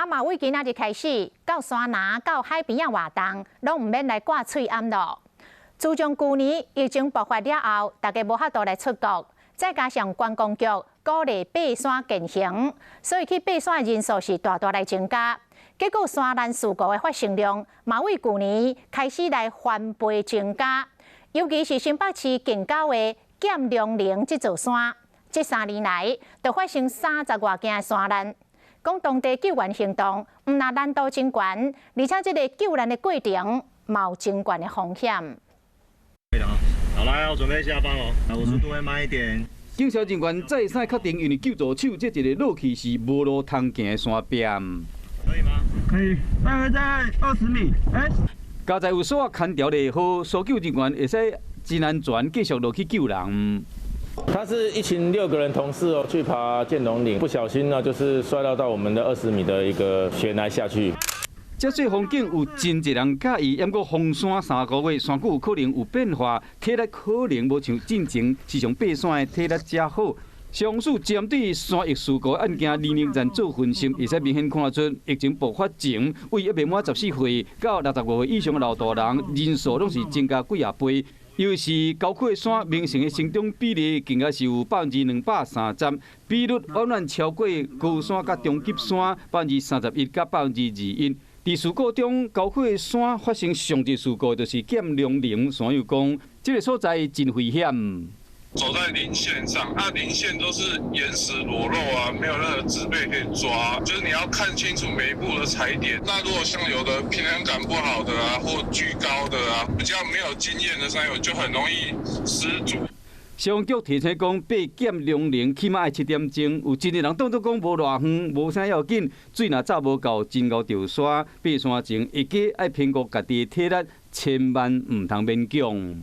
马尾今仔日开始，到山南到海边啊活动，拢唔免来挂喙暗咯。自从去年疫情爆发了后，大家无法度来出国，再加上观光局鼓励爬山健行，所以去爬山的人数是大大来增加。结果山难事故的发生量，嘛为去年开始来翻倍增加。尤其是新北市近郊的剑龙岭这座山，这3年来就发生30外件山难。讲当地救援行动，唔但难度真悬，而且这个救援的过程冒真悬的风险。可以了啊，好来，我准备下放哦。我速度会慢一点。警消人员再三确定，因为救助手这一个落去是无路通行的山边。可以吗？可以，大概在20米。加在有所牵条的好，搜救人员会使真安全继续落去救人。他是一群6个人同事哦，去爬剑龙岭，不小心呢就是摔到我们的20米的一个悬崖下去。这些风景有真侪人介意，不过封山3个月，山谷有可能有变化，体力可能无像进前时常爬山的体力较好。上述针对山疫事故案件年龄层做分析，会使明显看得出，疫情爆发前，为一未满14岁到65岁以上的老大人人数拢是增加几啊倍。尤其是高块山明显的成长比例，更加是有230%，比率远远超过高山甲中级山31%甲21%。在事故中，高块山发生上一事故就是剑龙岭山友讲，这个所在真危险。走在林线上，林线都是岩石裸露啊，没有任何植被可以抓，就是你要看清楚每一步的踩点。那如果像有的平衡感不好的啊，或居高的啊，比较没有经验的山友，就很容易失足。消防局提醒讲，爬剑龙岭起码要7点钟，有真侪人当作讲无偌远，无啥要紧，水若早无够，真熬着山。爬山前，会记爱评估家己的体力，千万唔通勉强。